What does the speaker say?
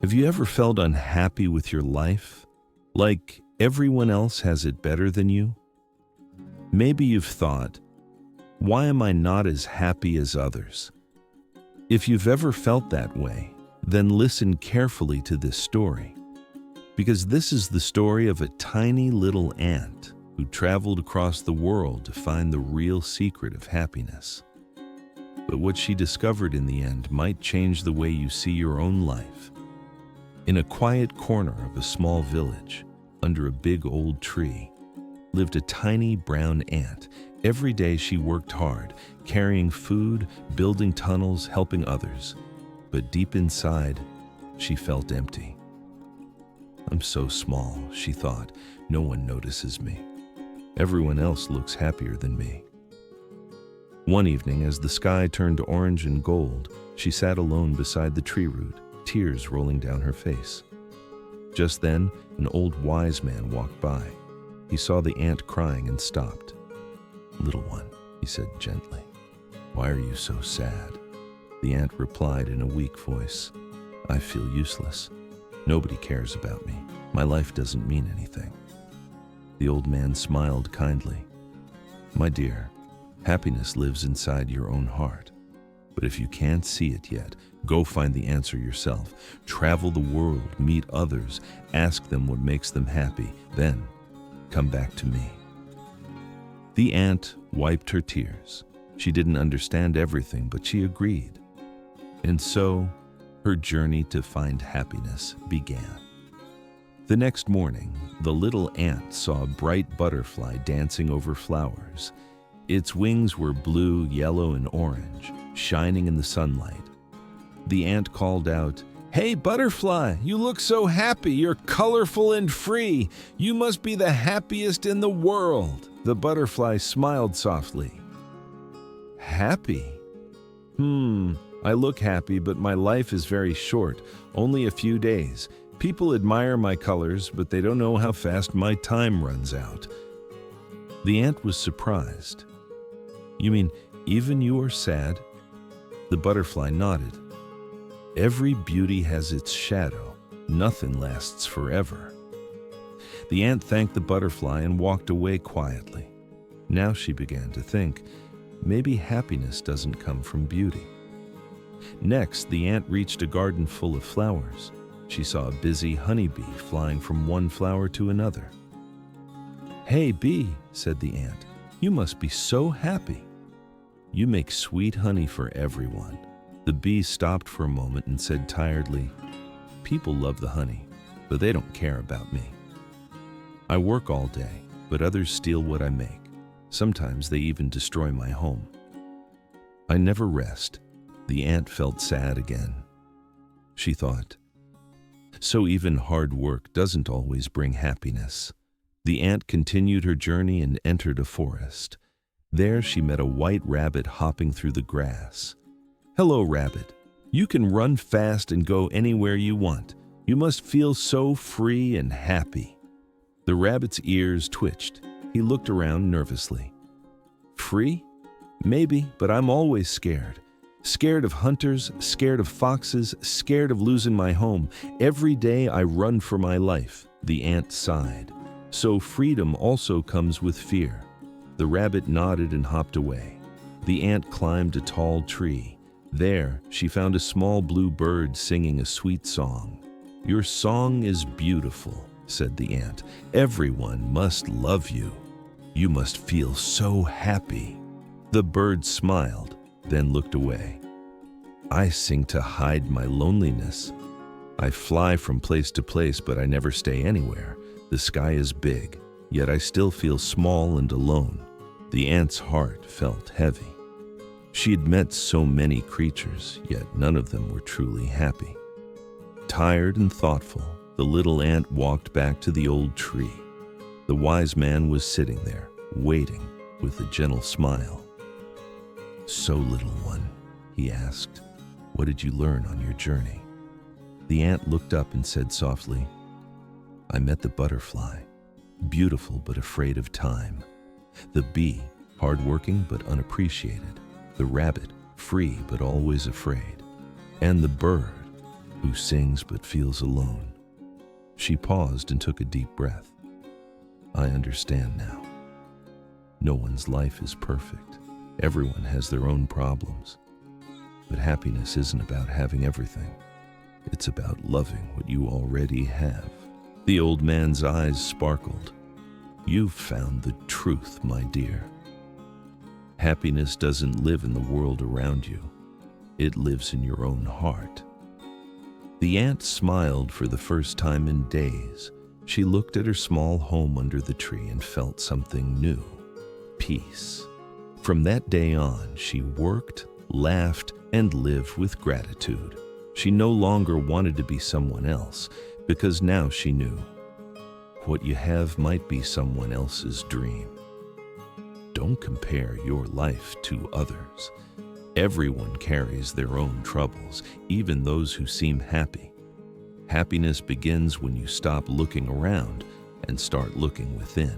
Have you ever felt unhappy with your life? Like everyone else has it better than you? Maybe you've thought, why am I not as happy as others? If you've ever felt that way, then listen carefully to this story. Because this is the story of a tiny little ant who traveled across the world to find the real secret of happiness. But what she discovered in the end might change the way you see your own life. In a quiet corner of a small village, under a big old tree, lived a tiny brown ant. Every day she worked hard, carrying food, building tunnels, helping others. But deep inside, she felt empty. I'm so small, she thought. No one notices me. Everyone else looks happier than me. One evening, as the sky turned orange and gold, she sat alone beside the tree root, tears rolling down her face. Just then, an old wise man walked by. He saw the ant crying and stopped. "Little one," he said gently, "why are you so sad?" The ant replied in a weak voice, "I feel useless. Nobody cares about me. My life doesn't mean anything." The old man smiled kindly. "My dear, happiness lives inside your own heart. But if you can't see it yet, go find the answer yourself. Travel the world, meet others, ask them what makes them happy. Then, come back to me." The ant wiped her tears. She didn't understand everything, but she agreed. And so, her journey to find happiness began. The next morning, the little ant saw a bright butterfly dancing over flowers. Its wings were blue, yellow, and orange, shining in the sunlight. The ant called out, "Hey, butterfly, you look so happy. You're colorful and free. You must be the happiest in the world." The butterfly smiled softly. "Happy? I look happy, but my life is very short, only a few days. People admire my colors, but they don't know how fast my time runs out." The ant was surprised. "You mean even you are sad?" The butterfly nodded. "Every beauty has its shadow. Nothing lasts forever." The ant thanked the butterfly and walked away quietly. Now she began to think, maybe happiness doesn't come from beauty. Next, the ant reached a garden full of flowers. She saw a busy honeybee flying from one flower to another. "Hey, bee," said the ant, "you must be so happy. You make sweet honey for everyone." The bee stopped for a moment and said tiredly, "People love the honey, but they don't care about me. I work all day, but others steal what I make. Sometimes they even destroy my home. I never rest." The ant felt sad again. She thought, so even hard work doesn't always bring happiness. The ant continued her journey and entered a forest. There she met a white rabbit hopping through the grass. "Hello, rabbit. You can run fast and go anywhere you want. You must feel so free and happy." The rabbit's ears twitched. He looked around nervously. "Free? Maybe, but I'm always scared. Scared of hunters, scared of foxes, scared of losing my home. Every day I run for my life." The ant sighed. "So freedom also comes with fear." The rabbit nodded and hopped away. The ant climbed a tall tree. There, she found a small blue bird singing a sweet song. "Your song is beautiful," said the ant. "Everyone must love you. You must feel so happy." The bird smiled, then looked away. "I sing to hide my loneliness. I fly from place to place, but I never stay anywhere. The sky is big, yet I still feel small and alone." The ant's heart felt heavy. She had met so many creatures, yet none of them were truly happy. Tired and thoughtful, the little ant walked back to the old tree. The wise man was sitting there, waiting with a gentle smile. "So, little one," he asked, "what did you learn on your journey?" The ant looked up and said softly, "I met the butterfly, beautiful but afraid of time. The bee, hardworking but unappreciated. The rabbit, free but always afraid. And the bird, who sings but feels alone. She paused and took a deep breath. I understand now. No one's life is perfect. Everyone has their own problems. But happiness isn't about having everything. It's about loving what you already have. The old man's eyes sparkled. You've found the truth, my dear. Happiness doesn't live in the world around you. It lives in your own heart. The aunt smiled for the first time in days. She looked at her small home under the tree and felt something new. Peace. From that day on, she worked, laughed, and lived with gratitude. She no longer wanted to be someone else, because now she knew what you have might be someone else's dream. Don't compare your life to others. Everyone carries their own troubles, even those who seem happy. Happiness begins when you stop looking around and start looking within.